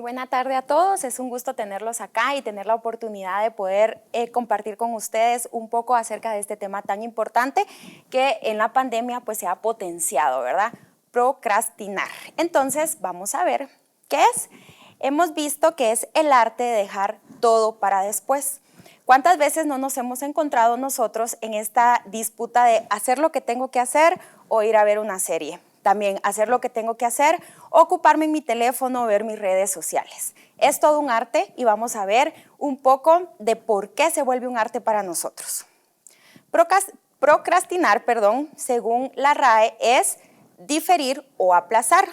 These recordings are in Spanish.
buena tarde a todos. Es un gusto tenerlos acá y tener la oportunidad de poder compartir con ustedes un poco acerca de este tema tan importante que en la pandemia pues se ha potenciado, ¿verdad? Procrastinar. Entonces vamos a ver qué es. Hemos visto que es el arte de dejar todo para después. ¿Cuántas veces no nos hemos encontrado nosotros en esta disputa de hacer lo que tengo que hacer o ir a ver una serie? También hacer lo que tengo que hacer, ocuparme en mi teléfono, ver mis redes sociales. Es todo un arte y vamos a ver un poco de por qué se vuelve un arte para nosotros. Procrastinar, según la RAE, es diferir o aplazar.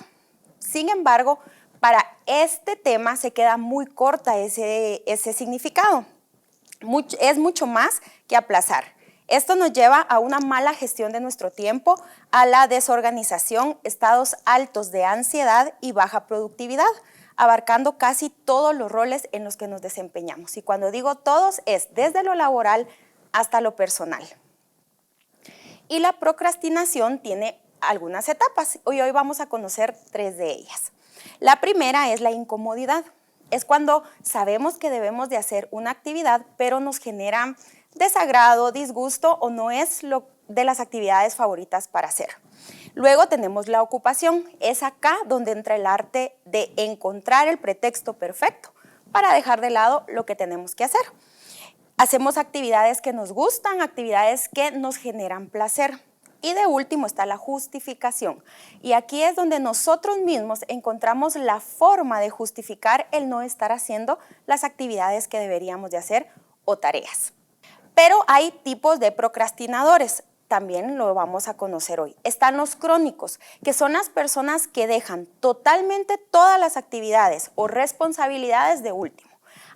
Sin embargo, para este tema se queda muy corta ese significado. Es mucho más que aplazar. Esto nos lleva a una mala gestión de nuestro tiempo, a la desorganización, estados altos de ansiedad y baja productividad, abarcando casi todos los roles en los que nos desempeñamos. Y cuando digo todos, es desde lo laboral hasta lo personal. Y la procrastinación tiene algunas etapas, y hoy vamos a conocer 3 de ellas. La primera es la incomodidad. Es cuando sabemos que debemos de hacer una actividad, pero nos genera desagrado, disgusto o no es de las actividades favoritas para hacer. Luego tenemos la ocupación. Es acá donde entra el arte de encontrar el pretexto perfecto para dejar de lado lo que tenemos que hacer. Hacemos actividades que nos gustan, actividades que nos generan placer. Y de último está la justificación. Y aquí es donde nosotros mismos encontramos la forma de justificar el no estar haciendo las actividades que deberíamos de hacer o tareas. Pero hay tipos de procrastinadores, también lo vamos a conocer hoy. Están los crónicos, que son las personas que dejan totalmente todas las actividades o responsabilidades de último,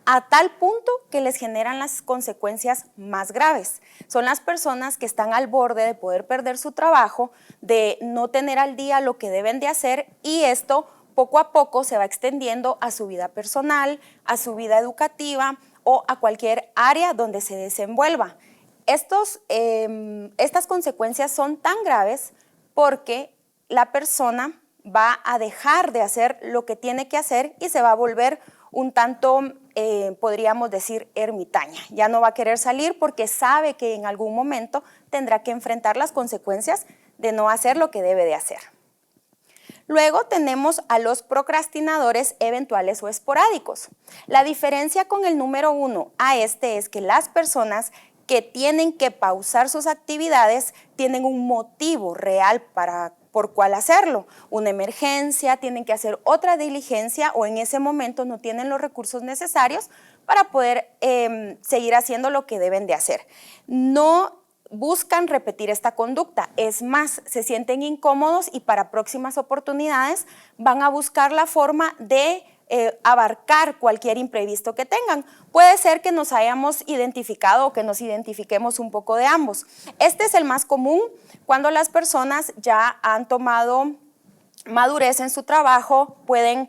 a tal punto que les generan las consecuencias más graves. Son las personas que están al borde de poder perder su trabajo, de no tener al día lo que deben de hacer, y esto poco a poco se va extendiendo a su vida personal, a su vida educativa o a cualquier área donde se desenvuelva. Estas consecuencias son tan graves porque la persona va a dejar de hacer lo que tiene que hacer y se va a volver un tanto, podríamos decir, ermitaña. Ya no va a querer salir porque sabe que en algún momento tendrá que enfrentar las consecuencias de no hacer lo que debe de hacer. Luego tenemos a los procrastinadores eventuales o esporádicos. La diferencia con el número 1 a este es que las personas que tienen que pausar sus actividades tienen un motivo real por cuál hacerlo. Una emergencia, tienen que hacer otra diligencia o en ese momento no tienen los recursos necesarios para poder seguir haciendo lo que deben de hacer. No buscan repetir esta conducta, es más, se sienten incómodos y para próximas oportunidades van a buscar la forma de abarcar cualquier imprevisto que tengan. Puede ser que nos hayamos identificado o que nos identifiquemos un poco de ambos. Este es el más común cuando las personas ya han tomado madurez en su trabajo, pueden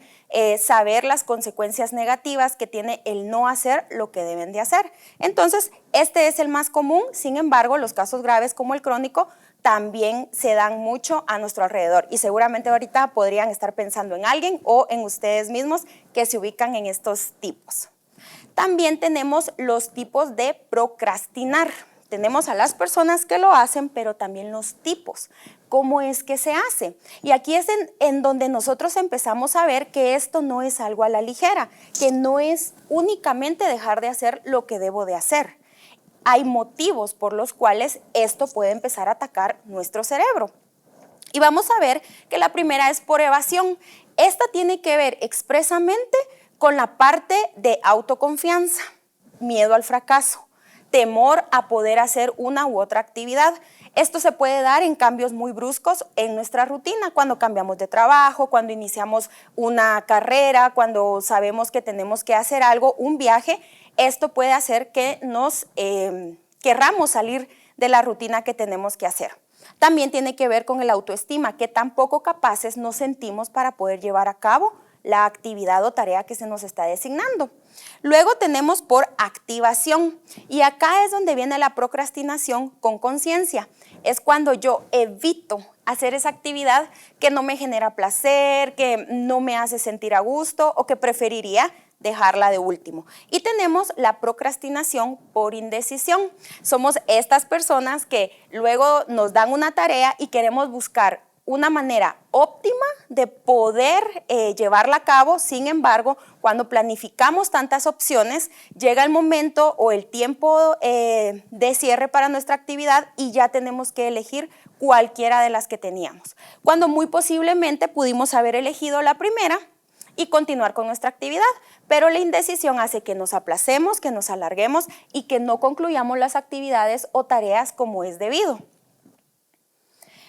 saber las consecuencias negativas que tiene el no hacer lo que deben de hacer. Entonces, este es el más común. Sin embargo, los casos graves como el crónico también se dan mucho a nuestro alrededor y seguramente ahorita podrían estar pensando en alguien o en ustedes mismos que se ubican en estos tipos. También tenemos los tipos de procrastinar. Tenemos a las personas que lo hacen, pero también los tipos. ¿Cómo es que se hace? Y aquí es en donde nosotros empezamos a ver que esto no es algo a la ligera, que no es únicamente dejar de hacer lo que debo de hacer. Hay motivos por los cuales esto puede empezar a atacar nuestro cerebro. Y vamos a ver que la primera es por evasión. Esta tiene que ver expresamente con la parte de autoconfianza, miedo al fracaso, temor a poder hacer una u otra actividad. Esto se puede dar en cambios muy bruscos en nuestra rutina, cuando cambiamos de trabajo, cuando iniciamos una carrera, cuando sabemos que tenemos que hacer algo, un viaje. Esto puede hacer que nos querramos salir de la rutina que tenemos que hacer. También tiene que ver con el autoestima, que tan poco capaces nos sentimos para poder llevar a cabo la actividad o tarea que se nos está designando. Luego tenemos por activación y acá es donde viene la procrastinación con conciencia. Es cuando yo evito hacer esa actividad que no me genera placer, que no me hace sentir a gusto o que preferiría dejarla de último. Y tenemos la procrastinación por indecisión. Somos estas personas que luego nos dan una tarea y queremos buscar una manera óptima de poder llevarla a cabo. Sin embargo, cuando planificamos tantas opciones, llega el momento o el tiempo de cierre para nuestra actividad y ya tenemos que elegir cualquiera de las que teníamos, cuando muy posiblemente pudimos haber elegido la primera y continuar con nuestra actividad, pero la indecisión hace que nos aplacemos, que nos alarguemos y que no concluyamos las actividades o tareas como es debido.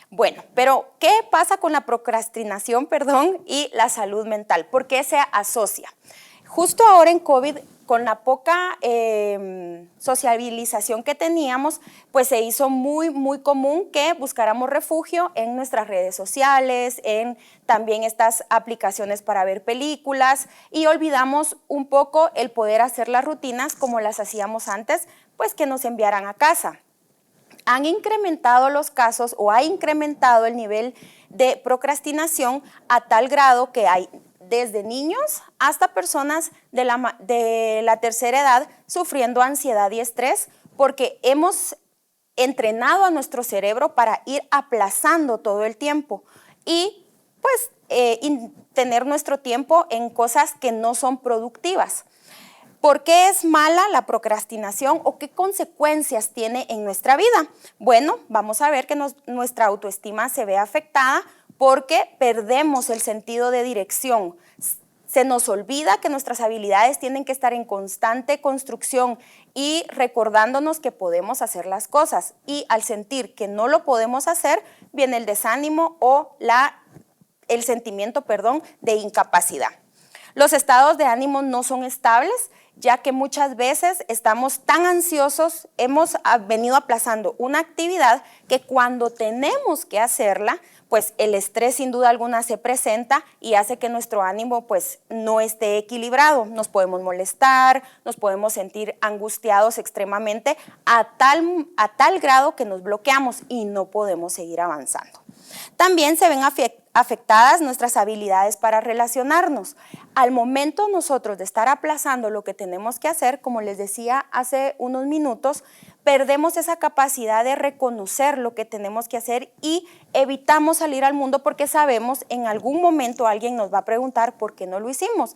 Bueno, pero ¿qué pasa con la procrastinación, y la salud mental? ¿Por qué se asocia? Justo ahora en COVID, con la poca sociabilización que teníamos, pues se hizo muy común que buscáramos refugio en nuestras redes sociales, en también estas aplicaciones para ver películas, y olvidamos un poco el poder hacer las rutinas como las hacíamos antes, pues que nos enviaran a casa. Han incrementado los casos o ha incrementado el nivel de procrastinación a tal grado que hay desde niños hasta personas de la tercera edad sufriendo ansiedad y estrés porque hemos entrenado a nuestro cerebro para ir aplazando todo el tiempo y pues tener nuestro tiempo en cosas que no son productivas. ¿Por qué es mala la procrastinación o qué consecuencias tiene en nuestra vida? Bueno, vamos a ver que nuestra autoestima se ve afectada porque perdemos el sentido de dirección. Se nos olvida que nuestras habilidades tienen que estar en constante construcción y recordándonos que podemos hacer las cosas. Y al sentir que no lo podemos hacer, viene el desánimo o el sentimiento de incapacidad. Los estados de ánimo no son estables, ya que muchas veces estamos tan ansiosos, hemos venido aplazando una actividad que cuando tenemos que hacerla, pues el estrés sin duda alguna se presenta y hace que nuestro ánimo pues no esté equilibrado. Nos podemos molestar, nos podemos sentir angustiados extremadamente a tal grado que nos bloqueamos y no podemos seguir avanzando. También se ven afectadas nuestras habilidades para relacionarnos. Al momento nosotros de estar aplazando lo que tenemos que hacer, como les decía hace unos minutos, perdemos esa capacidad de reconocer lo que tenemos que hacer y evitamos salir al mundo porque sabemos en algún momento alguien nos va a preguntar por qué no lo hicimos.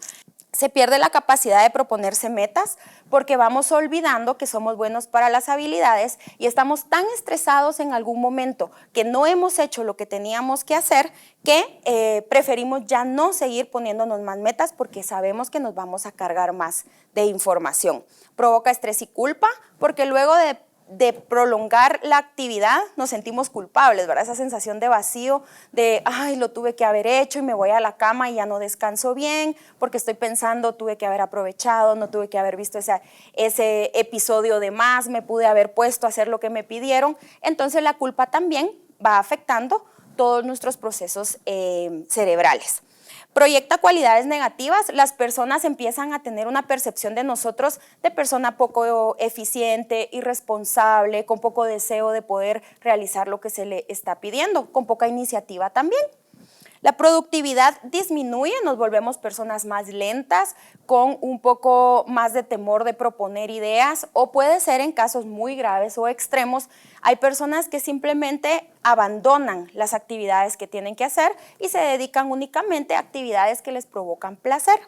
Se pierde la capacidad de proponerse metas porque vamos olvidando que somos buenos para las habilidades y estamos tan estresados en algún momento que no hemos hecho lo que teníamos que hacer que preferimos ya no seguir poniéndonos más metas porque sabemos que nos vamos a cargar más de información. Provoca estrés y culpa porque luego de prolongar la actividad nos sentimos culpables, ¿verdad? Esa sensación de vacío, de, ay, lo tuve que haber hecho y me voy a la cama y ya no descanso bien porque estoy pensando, tuve que haber aprovechado, no tuve que haber visto ese episodio de más, me pude haber puesto a hacer lo que me pidieron. Entonces la culpa también va afectando todos nuestros procesos cerebrales. Proyecta cualidades negativas, las personas empiezan a tener una percepción de nosotros de persona poco eficiente, irresponsable, con poco deseo de poder realizar lo que se le está pidiendo, con poca iniciativa también. La productividad disminuye, nos volvemos personas más lentas, con un poco más de temor de proponer ideas o puede ser en casos muy graves o extremos. Hay personas que simplemente abandonan las actividades que tienen que hacer y se dedican únicamente a actividades que les provocan placer.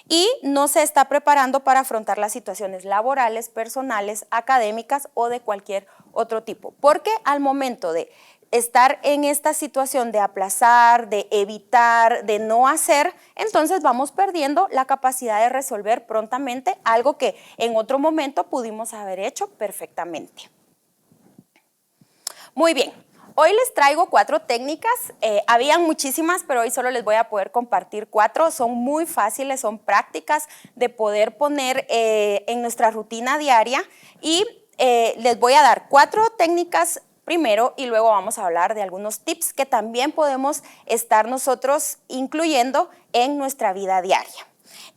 Y no se está preparando para afrontar las situaciones laborales, personales, académicas o de cualquier otro tipo. Porque al momento de estar en esta situación de aplazar, de evitar, de no hacer, entonces vamos perdiendo la capacidad de resolver prontamente algo que en otro momento pudimos haber hecho perfectamente. Muy bien, hoy les traigo 4 técnicas, habían muchísimas, pero hoy solo les voy a poder compartir 4, son muy fáciles, son prácticas de poder poner en nuestra rutina diaria y les voy a dar 4 técnicas primero y luego vamos a hablar de algunos tips que también podemos estar nosotros incluyendo en nuestra vida diaria.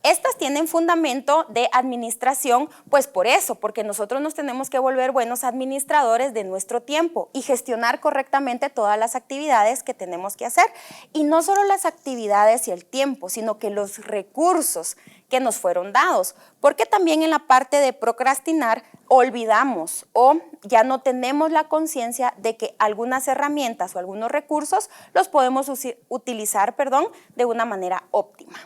Estas tienen fundamento de administración, pues por eso, porque nosotros nos tenemos que volver buenos administradores de nuestro tiempo y gestionar correctamente todas las actividades que tenemos que hacer. Y no solo las actividades y el tiempo, sino que los recursos que nos fueron dados, porque también en la parte de procrastinar olvidamos o ya no tenemos la conciencia de que algunas herramientas o algunos recursos los podemos utilizar, de una manera óptima.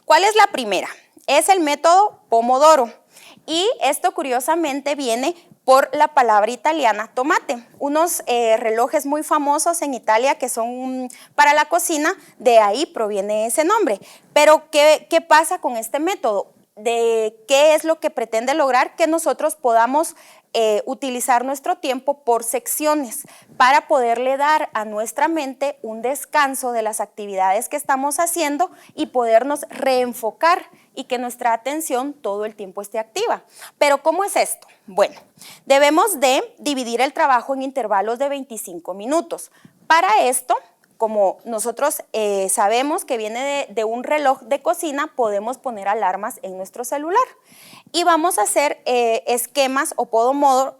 ¿Cuál es la primera? Es el método Pomodoro y esto curiosamente viene por la palabra italiana tomate. Unos relojes muy famosos en Italia que son para la cocina, de ahí proviene ese nombre. Pero ¿qué pasa con este método? ¿Qué es lo que pretende lograr? Que nosotros podamos utilizar nuestro tiempo por secciones para poderle dar a nuestra mente un descanso de las actividades que estamos haciendo y podernos reenfocar y que nuestra atención todo el tiempo esté activa. Pero ¿cómo es esto? Bueno, debemos de dividir el trabajo en intervalos de 25 minutos. Para esto, como nosotros sabemos que viene de un reloj de cocina, podemos poner alarmas en nuestro celular. Y vamos a hacer esquemas o pomodoros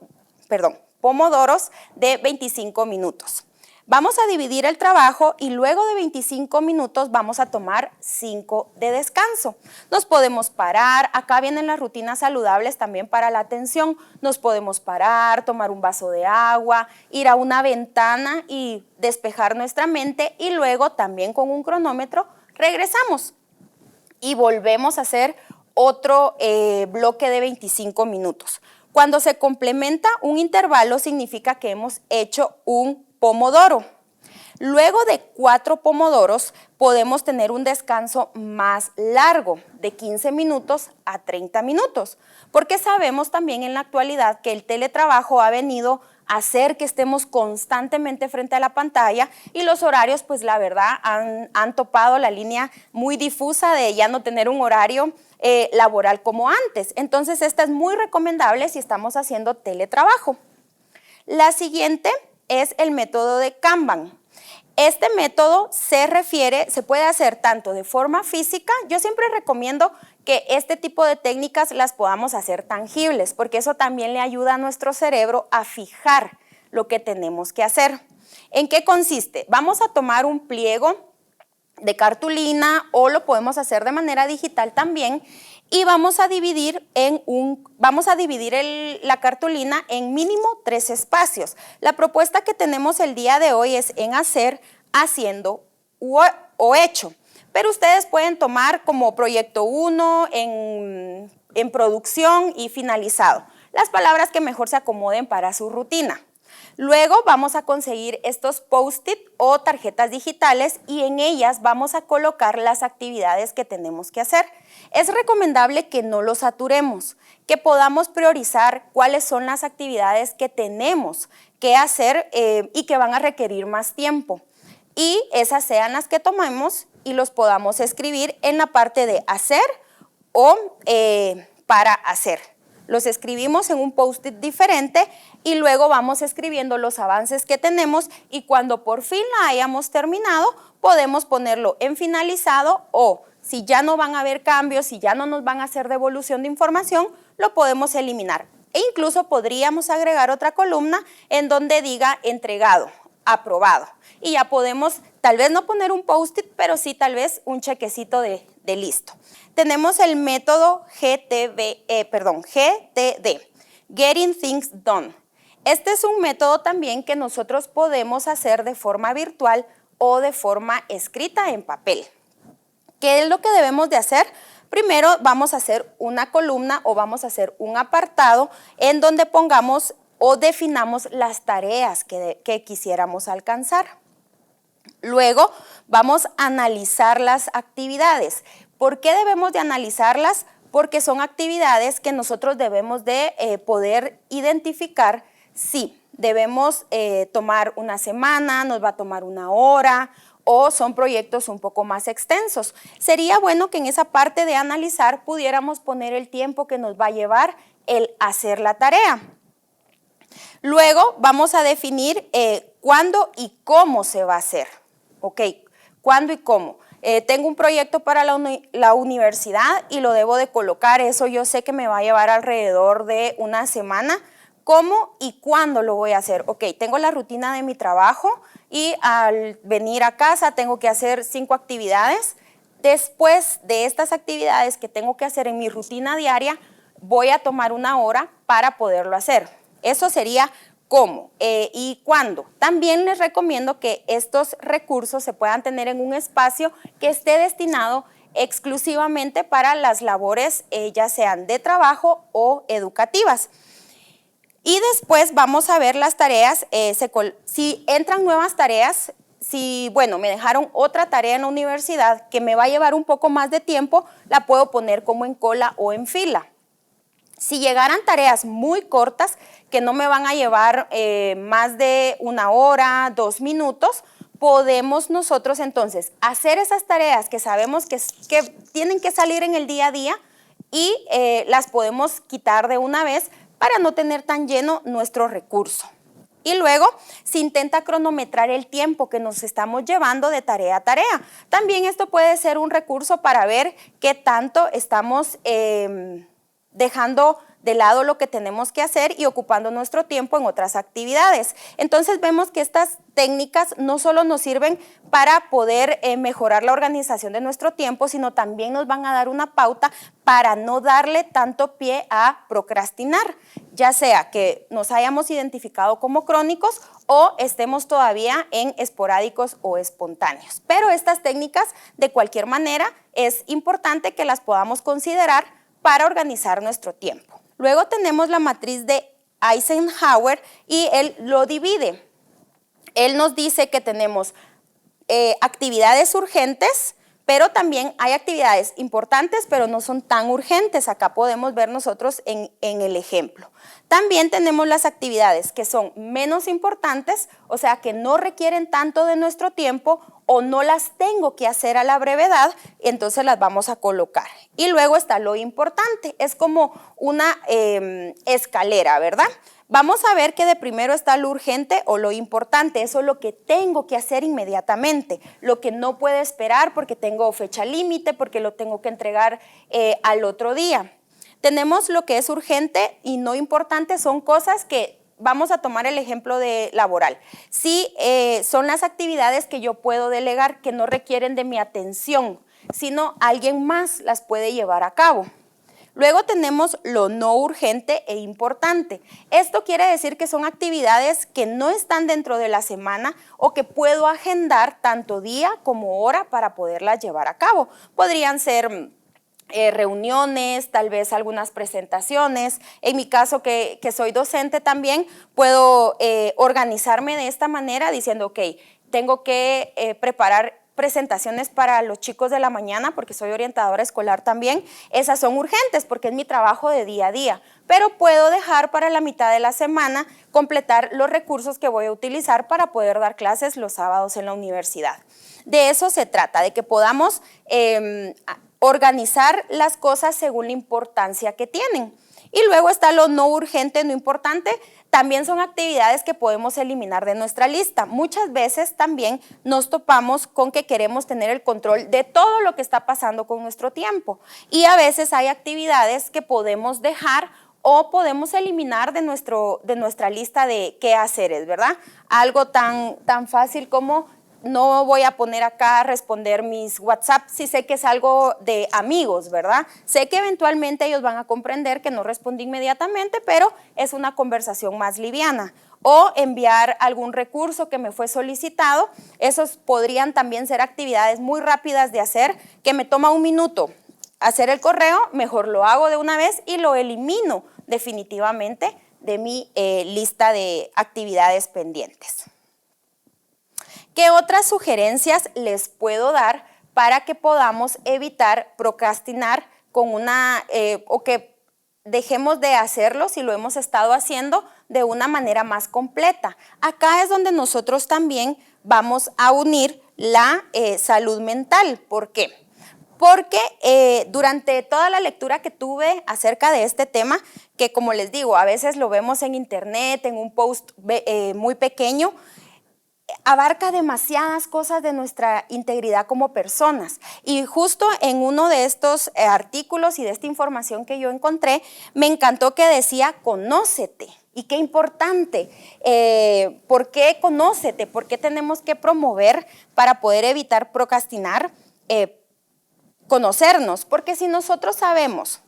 de 25 minutos. Vamos a dividir el trabajo y luego de 25 minutos vamos a tomar 5 de descanso. Nos podemos parar, acá vienen las rutinas saludables también para la atención. Nos podemos parar, tomar un vaso de agua, ir a una ventana y despejar nuestra mente y luego también con un cronómetro regresamos y volvemos a hacer otro bloque de 25 minutos. Cuando se complementa un intervalo significa que hemos hecho un pomodoro. Luego de 4 pomodoros podemos tener un descanso más largo, de 15 minutos a 30 minutos, porque sabemos también en la actualidad que el teletrabajo ha venido a hacer que estemos constantemente frente a la pantalla y los horarios, pues la verdad, han topado la línea muy difusa de ya no tener un horario laboral como antes. Entonces, esta es muy recomendable si estamos haciendo teletrabajo. La siguiente es el método de Kanban. Este método se puede hacer tanto de forma física. Yo siempre recomiendo que este tipo de técnicas las podamos hacer tangibles, porque eso también le ayuda a nuestro cerebro a fijar lo que tenemos que hacer. ¿En qué consiste? Vamos a tomar un pliego de cartulina o lo podemos hacer de manera digital también y vamos a dividir la cartulina en mínimo 3 espacios. La propuesta que tenemos el día de hoy es en hacer, haciendo o hecho, pero ustedes pueden tomar como proyecto 1 en producción y finalizado, las palabras que mejor se acomoden para su rutina. Luego vamos a conseguir estos post-it o tarjetas digitales y en ellas vamos a colocar las actividades que tenemos que hacer. Es recomendable que no los saturemos, que podamos priorizar cuáles son las actividades que tenemos que hacer y que van a requerir más tiempo. Y esas sean las que tomemos y los podamos escribir en la parte de hacer o para hacer. Los escribimos en un post-it diferente y luego vamos escribiendo los avances que tenemos y cuando por fin la hayamos terminado, podemos ponerlo en finalizado o si ya no van a haber cambios, si ya no nos van a hacer devolución de información, lo podemos eliminar. E incluso podríamos agregar otra columna en donde diga entregado, aprobado. Y ya podemos tal vez no poner un post-it, pero sí tal vez un chequecito de listo. Tenemos el método GTD, Getting Things Done. Este es un método también que nosotros podemos hacer de forma virtual o de forma escrita en papel. ¿Qué es lo que debemos de hacer? Primero vamos a hacer una columna o vamos a hacer un apartado en donde pongamos o definamos las tareas que quisiéramos alcanzar. Luego vamos a analizar las actividades. ¿Por qué debemos de analizarlas? Porque son actividades que nosotros debemos de poder identificar si debemos tomar una semana, nos va a tomar una hora o son proyectos un poco más extensos. Sería bueno que en esa parte de analizar pudiéramos poner el tiempo que nos va a llevar el hacer la tarea. Luego vamos a definir cuándo y cómo se va a hacer. ¿Ok? ¿Cuándo y cómo? tengo un proyecto para la universidad y lo debo de colocar, eso yo sé que me va a llevar alrededor de una semana. ¿Cómo y cuándo lo voy a hacer? Ok, tengo la rutina de mi trabajo y al venir a casa tengo que hacer 5 actividades. Después de estas actividades que tengo que hacer en mi rutina diaria, voy a tomar una hora para poderlo hacer. Eso sería cómo y cuándo. También les recomiendo que estos recursos se puedan tener en un espacio que esté destinado exclusivamente para las labores, ya sean de trabajo o educativas. Y después vamos a ver las tareas, si entran nuevas tareas, si, bueno, me dejaron otra tarea en la universidad que me va a llevar un poco más de tiempo, la puedo poner como en cola o en fila. Si llegaran tareas muy cortas, que no me van a llevar más de 1 hora, 2 minutos, podemos nosotros entonces hacer esas tareas que sabemos que tienen que salir en el día a día y las podemos quitar de una vez para no tener tan lleno nuestro recurso. Y luego se intenta cronometrar el tiempo que nos estamos llevando de tarea a tarea. También esto puede ser un recurso para ver qué tanto estamos dejando de lado lo que tenemos que hacer y ocupando nuestro tiempo en otras actividades. Entonces vemos que estas técnicas no solo nos sirven para poder mejorar la organización de nuestro tiempo, sino también nos van a dar una pauta para no darle tanto pie a procrastinar, ya sea que nos hayamos identificado como crónicos o estemos todavía en esporádicos o espontáneos. Pero estas técnicas, de cualquier manera, es importante que las podamos considerar para organizar nuestro tiempo. Luego tenemos la matriz de Eisenhower y él lo divide. Él nos dice que tenemos actividades urgentes, pero también hay actividades importantes, pero no son tan urgentes. Acá podemos ver nosotros en el ejemplo. También tenemos las actividades que son menos importantes, o sea, que no requieren tanto de nuestro tiempo o no las tengo que hacer a la brevedad, entonces las vamos a colocar. Y luego está lo importante, es como una escalera, ¿verdad? Vamos a ver que de primero está lo urgente o lo importante, eso es lo que tengo que hacer inmediatamente, lo que no puede esperar porque tengo fecha límite, porque lo tengo que entregar al otro día. Tenemos lo que es urgente y no importante, son cosas que, vamos a tomar el ejemplo de laboral. Sí, son las actividades que yo puedo delegar, que no requieren de mi atención, sino alguien más las puede llevar a cabo. Luego tenemos lo no urgente e importante. Esto quiere decir que son actividades que no están dentro de la semana o que puedo agendar tanto día como hora para poderlas llevar a cabo. Podrían ser reuniones, tal vez algunas presentaciones. En mi caso, que soy docente también, puedo organizarme de esta manera diciendo, ok, tengo que preparar presentaciones para los chicos de la mañana porque soy orientadora escolar también. Esas son urgentes porque es mi trabajo de día a día, pero puedo dejar para la mitad de la semana completar los recursos que voy a utilizar para poder dar clases los sábados en la universidad. De eso se trata, de que podamos organizar las cosas según la importancia que tienen. Y luego está lo no urgente, no importante, también son actividades que podemos eliminar de nuestra lista. Muchas veces también nos topamos con que queremos tener el control de todo lo que está pasando con nuestro tiempo. Y a veces hay actividades que podemos dejar o podemos eliminar de nuestra lista de quehaceres, ¿verdad? Algo tan fácil como no voy a poner acá a responder mis WhatsApp si sé que es algo de amigos, ¿verdad? Sé que eventualmente ellos van a comprender que no respondí inmediatamente, pero es una conversación más liviana. O enviar algún recurso que me fue solicitado, esos podrían también ser actividades muy rápidas de hacer, que me toma 1 minuto hacer el correo, mejor lo hago de una vez y lo elimino definitivamente de mi lista de actividades pendientes. ¿Qué otras sugerencias les puedo dar para que podamos evitar procrastinar con o que dejemos de hacerlo si lo hemos estado haciendo de una manera más completa? Acá es donde nosotros también vamos a unir la salud mental. ¿Por qué? Porque durante toda la lectura que tuve acerca de este tema, que como les digo, a veces lo vemos en internet, en un post muy pequeño, abarca demasiadas cosas de nuestra integridad como personas. Y justo en uno de estos artículos y de esta información que yo encontré, me encantó que decía, conócete. Y qué importante, ¿por qué conócete? ¿Por qué tenemos que promover para poder evitar procrastinar? Conocernos, porque si nosotros sabemos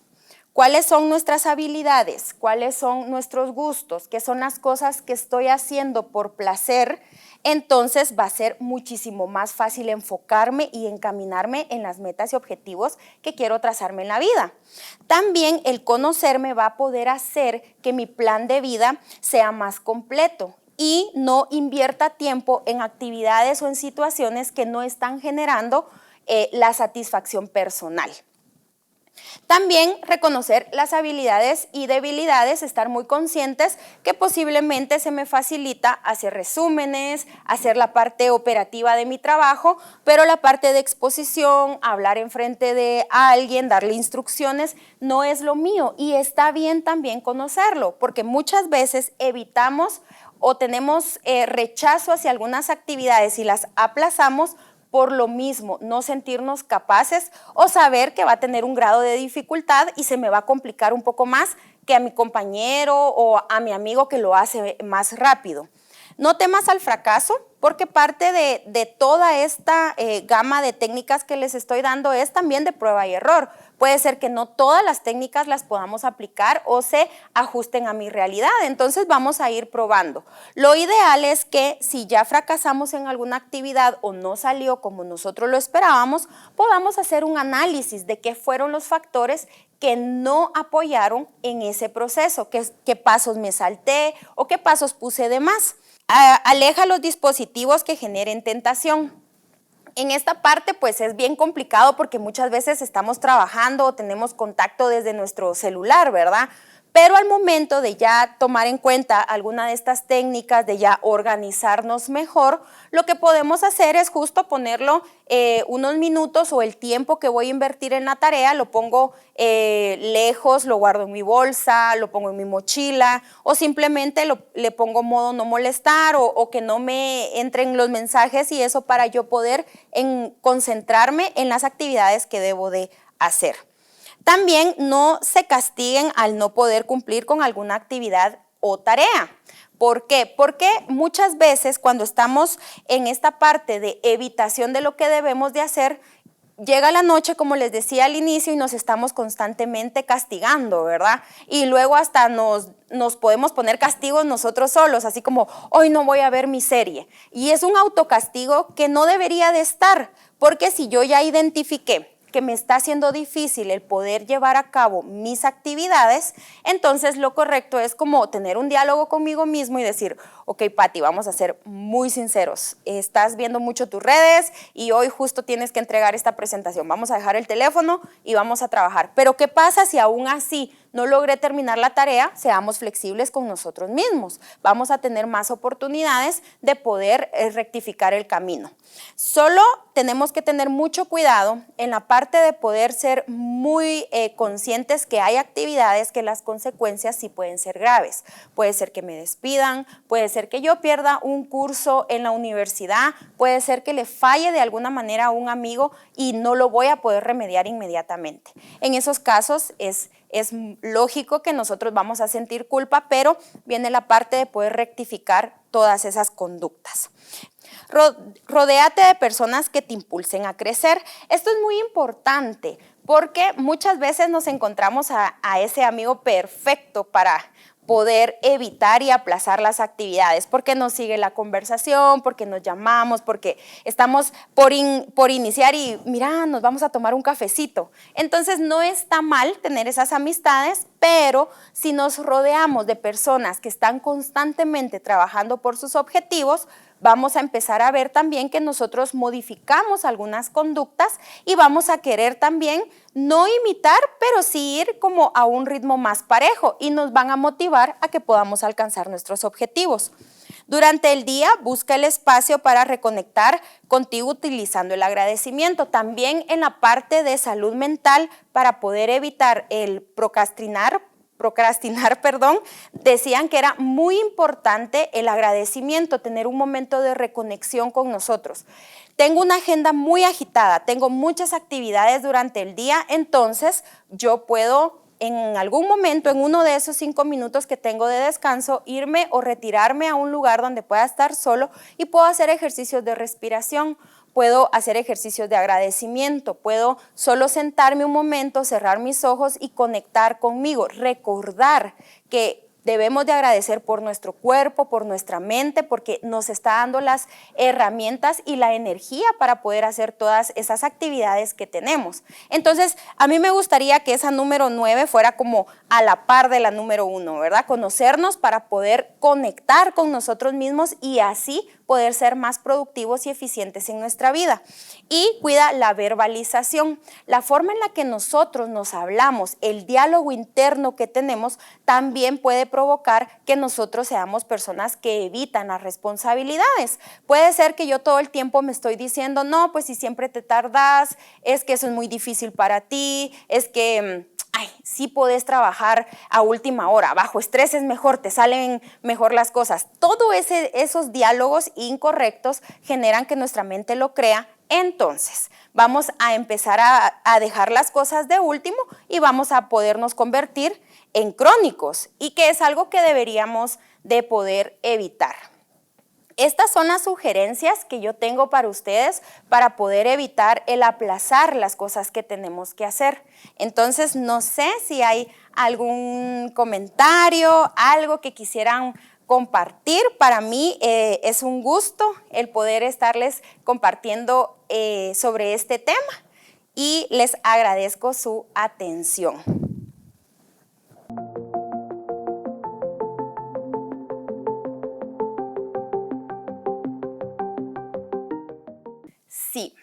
cuáles son nuestras habilidades, cuáles son nuestros gustos, qué son las cosas que estoy haciendo por placer, entonces va a ser muchísimo más fácil enfocarme y encaminarme en las metas y objetivos que quiero trazarme en la vida. También el conocerme va a poder hacer que mi plan de vida sea más completo y no invierta tiempo en actividades o en situaciones que no están generando la satisfacción personal. También reconocer las habilidades y debilidades, estar muy conscientes que posiblemente se me facilita hacer resúmenes, hacer la parte operativa de mi trabajo, pero la parte de exposición, hablar enfrente de alguien, darle instrucciones, no es lo mío y está bien también conocerlo, porque muchas veces evitamos o tenemos rechazo hacia algunas actividades y las aplazamos por lo mismo, no sentirnos capaces o saber que va a tener un grado de dificultad y se me va a complicar un poco más que a mi compañero o a mi amigo que lo hace más rápido. No temas al fracaso, porque parte de toda esta gama de técnicas que les estoy dando es también de prueba y error. Puede ser que no todas las técnicas las podamos aplicar o se ajusten a mi realidad, entonces vamos a ir probando. Lo ideal es que si ya fracasamos en alguna actividad o no salió como nosotros lo esperábamos, podamos hacer un análisis de qué fueron los factores que no apoyaron en ese proceso, qué pasos me salté o qué pasos puse de más. Aleja los dispositivos que generen tentación. En esta parte pues es bien complicado porque muchas veces estamos trabajando o tenemos contacto desde nuestro celular, ¿verdad? Pero al momento de ya tomar en cuenta alguna de estas técnicas, de ya organizarnos mejor, lo que podemos hacer es justo ponerlo unos minutos o el tiempo que voy a invertir en la tarea, lo pongo lejos, lo guardo en mi bolsa, lo pongo en mi mochila o simplemente le pongo modo no molestar o que no me entren los mensajes y eso para yo poder concentrarme en las actividades que debo de hacer. También no se castiguen al no poder cumplir con alguna actividad o tarea. ¿Por qué? Porque muchas veces cuando estamos en esta parte de evitación de lo que debemos de hacer, llega la noche, como les decía al inicio, y nos estamos constantemente castigando, ¿verdad? Y luego hasta nos podemos poner castigos nosotros solos, así como, hoy no voy a ver mi serie. Y es un autocastigo que no debería de estar, porque si yo ya identifiqué que me está haciendo difícil el poder llevar a cabo mis actividades, entonces lo correcto es como tener un diálogo conmigo mismo y decir, ok, Pati, vamos a ser muy sinceros, estás viendo mucho tus redes y hoy justo tienes que entregar esta presentación, vamos a dejar el teléfono y vamos a trabajar. Pero ¿qué pasa si aún así no logré terminar la tarea? Seamos flexibles con nosotros mismos, vamos a tener más oportunidades de poder rectificar el camino. Solo tenemos que tener mucho cuidado en la parte de poder ser muy conscientes que hay actividades que las consecuencias sí pueden ser graves. Puede ser que me despidan, puede ser que yo pierda un curso en la universidad, puede ser que le falle de alguna manera a un amigo y no lo voy a poder remediar inmediatamente. En esos casos es lógico que nosotros vamos a sentir culpa, pero viene la parte de poder rectificar todas esas conductas. Rodéate de personas que te impulsen a crecer. Esto es muy importante porque muchas veces nos encontramos a ese amigo perfecto para poder evitar y aplazar las actividades, porque nos sigue la conversación, porque nos llamamos, porque estamos por iniciar y mira, nos vamos a tomar un cafecito. Entonces no está mal tener esas amistades, pero si nos rodeamos de personas que están constantemente trabajando por sus objetivos, vamos a empezar a ver también que nosotros modificamos algunas conductas y vamos a querer también no imitar, pero sí ir como a un ritmo más parejo y nos van a motivar a que podamos alcanzar nuestros objetivos. Durante el día, busca el espacio para reconectar contigo utilizando el agradecimiento. También en la parte de salud mental, para poder evitar el procrastinar, procrastinar, perdón, decían que era muy importante el agradecimiento, tener un momento de reconexión con nosotros. Tengo una agenda muy agitada, tengo muchas actividades durante el día, entonces yo puedo en algún momento, en uno de esos 5 minutos que tengo de descanso, irme o retirarme a un lugar donde pueda estar solo y puedo hacer ejercicios de respiración, puedo hacer ejercicios de agradecimiento, puedo solo sentarme un momento, cerrar mis ojos y conectar conmigo, recordar que debemos de agradecer por nuestro cuerpo, por nuestra mente, porque nos está dando las herramientas y la energía para poder hacer todas esas actividades que tenemos. Entonces, a mí me gustaría que esa número 9 fuera como a la par de la número 1, ¿verdad? Conocernos para poder conectar con nosotros mismos y así poder ser más productivos y eficientes en nuestra vida. Y cuida la verbalización, la forma en la que nosotros nos hablamos, el diálogo interno que tenemos, también puede provocar que nosotros seamos personas que evitan las responsabilidades. Puede ser que yo todo el tiempo me estoy diciendo, no, pues si siempre te tardas, es que eso es muy difícil para ti, es que ay, sí podés trabajar a última hora, bajo estrés es mejor, te salen mejor las cosas. Todos esos diálogos incorrectos generan que nuestra mente lo crea. Entonces, vamos a empezar a dejar las cosas de último y vamos a podernos convertir en crónicos, y que es algo que deberíamos de poder evitar. Estas son las sugerencias que yo tengo para ustedes para poder evitar el aplazar las cosas que tenemos que hacer. Entonces, no sé si hay algún comentario, algo que quisieran compartir. Para mí es un gusto el poder estarles compartiendo sobre este tema y les agradezco su atención. Sí,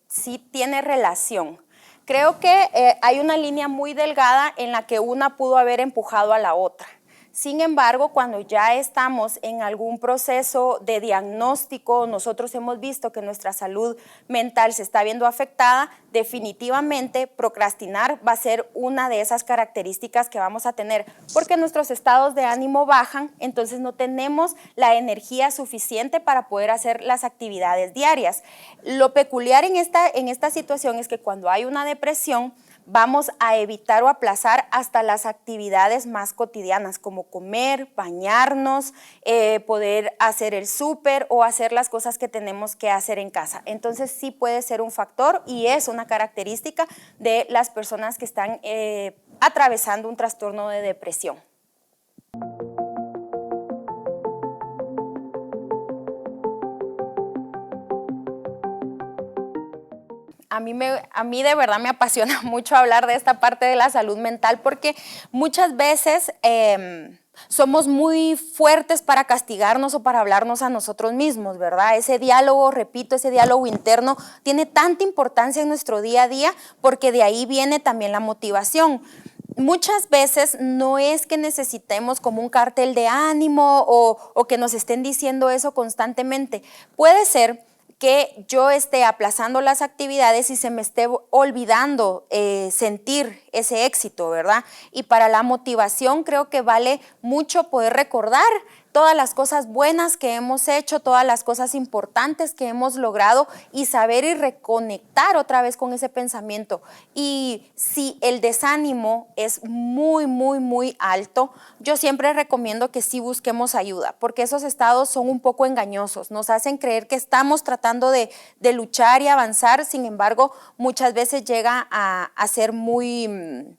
sí tiene relación. Creo que hay una línea muy delgada en la que una pudo haber empujado a la otra. Sin embargo, cuando ya estamos en algún proceso de diagnóstico, nosotros hemos visto que nuestra salud mental se está viendo afectada, definitivamente procrastinar va a ser una de esas características que vamos a tener, porque nuestros estados de ánimo bajan, entonces no tenemos la energía suficiente para poder hacer las actividades diarias. Lo peculiar en esta situación es que cuando hay una depresión, vamos a evitar o aplazar hasta las actividades más cotidianas, como comer, bañarnos, poder hacer el súper o hacer las cosas que tenemos que hacer en casa. Entonces sí puede ser un factor y es una característica de las personas que están atravesando un trastorno de depresión. A mí de verdad me apasiona mucho hablar de esta parte de la salud mental porque muchas veces somos muy fuertes para castigarnos o para hablarnos a nosotros mismos, ¿verdad? Ese diálogo, repito, ese diálogo interno tiene tanta importancia en nuestro día a día porque de ahí viene también la motivación. Muchas veces no es que necesitemos como un cartel de ánimo o que nos estén diciendo eso constantemente. Puede ser que yo esté aplazando las actividades y se me esté olvidando sentir ese éxito, ¿verdad? Y para la motivación creo que vale mucho poder recordar todas las cosas buenas que hemos hecho, todas las cosas importantes que hemos logrado y saber y reconectar otra vez con ese pensamiento. Y si el desánimo es muy, muy, muy alto, yo siempre recomiendo que sí busquemos ayuda, porque esos estados son un poco engañosos, nos hacen creer que estamos tratando de luchar y avanzar, sin embargo, muchas veces llega a ser muy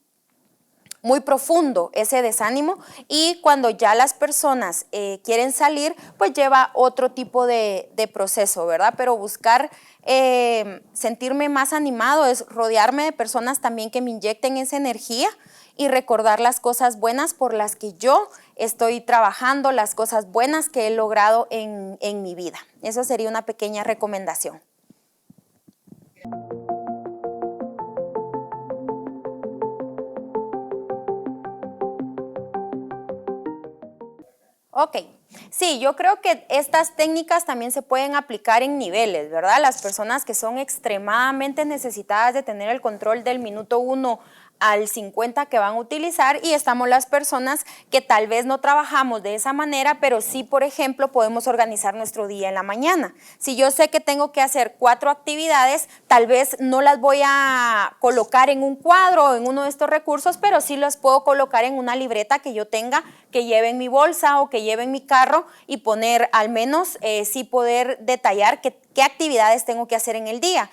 profundo ese desánimo y cuando ya las personas quieren salir, pues lleva otro tipo de proceso, ¿verdad? Pero buscar sentirme más animado es rodearme de personas también que me inyecten esa energía y recordar las cosas buenas por las que yo estoy trabajando, las cosas buenas que he logrado en mi vida. Eso sería una pequeña recomendación. Ok, sí, yo creo que estas técnicas también se pueden aplicar en niveles, ¿verdad? Las personas que son extremadamente necesitadas de tener el control del minuto 1 al 50 que van a utilizar, y estamos las personas que tal vez no trabajamos de esa manera, pero sí, por ejemplo, podemos organizar nuestro día en la mañana. Si yo sé que tengo que hacer 4 actividades, tal vez no las voy a colocar en un cuadro o en uno de estos recursos, pero sí las puedo colocar en una libreta que yo tenga, que lleve en mi bolsa o que lleve en mi carro, y poner al menos, sí poder detallar qué actividades tengo que hacer en el día.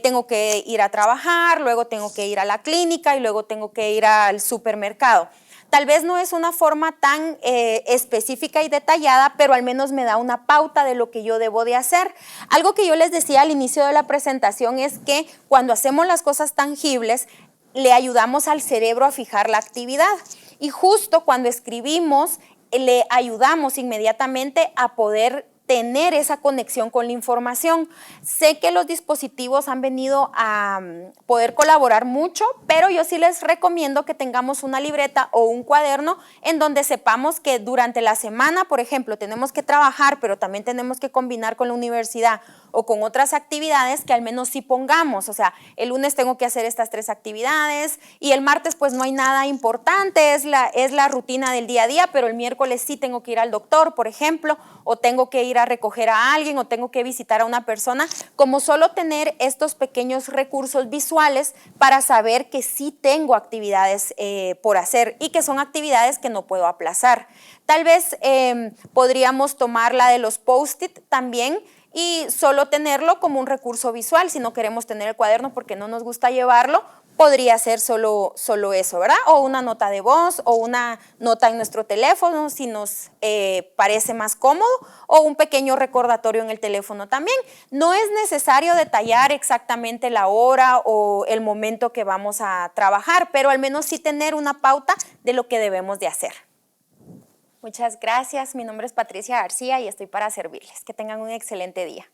Tengo que ir a trabajar, luego tengo que ir a la clínica y luego tengo que ir al supermercado. Tal vez no es una forma tan específica y detallada, pero al menos me da una pauta de lo que yo debo de hacer. Algo que yo les decía al inicio de la presentación es que cuando hacemos las cosas tangibles, le ayudamos al cerebro a fijar la actividad. Y justo cuando escribimos, le ayudamos inmediatamente a poder tener esa conexión con la información. Sé que los dispositivos han venido a poder colaborar mucho, pero yo sí les recomiendo que tengamos una libreta o un cuaderno en donde sepamos que durante la semana, por ejemplo, tenemos que trabajar, pero también tenemos que combinar con la universidad o con otras actividades, que al menos sí pongamos. O sea, el lunes tengo que hacer estas 3 actividades y el martes pues no hay nada importante, es la rutina del día a día, pero el miércoles sí tengo que ir al doctor, por ejemplo, o tengo que ir a recoger a alguien o tengo que visitar a una persona, como solo tener estos pequeños recursos visuales para saber que sí tengo actividades por hacer y que son actividades que no puedo aplazar. Tal vez podríamos tomar la de los post-it también, y solo tenerlo como un recurso visual. Si no queremos tener el cuaderno porque no nos gusta llevarlo, podría ser solo eso, ¿verdad? O una nota de voz o una nota en nuestro teléfono si nos parece más cómodo, o un pequeño recordatorio en el teléfono también. No es necesario detallar exactamente la hora o el momento que vamos a trabajar, pero al menos sí tener una pauta de lo que debemos de hacer. Muchas gracias. Mi nombre es Patricia García y estoy para servirles. Que tengan un excelente día.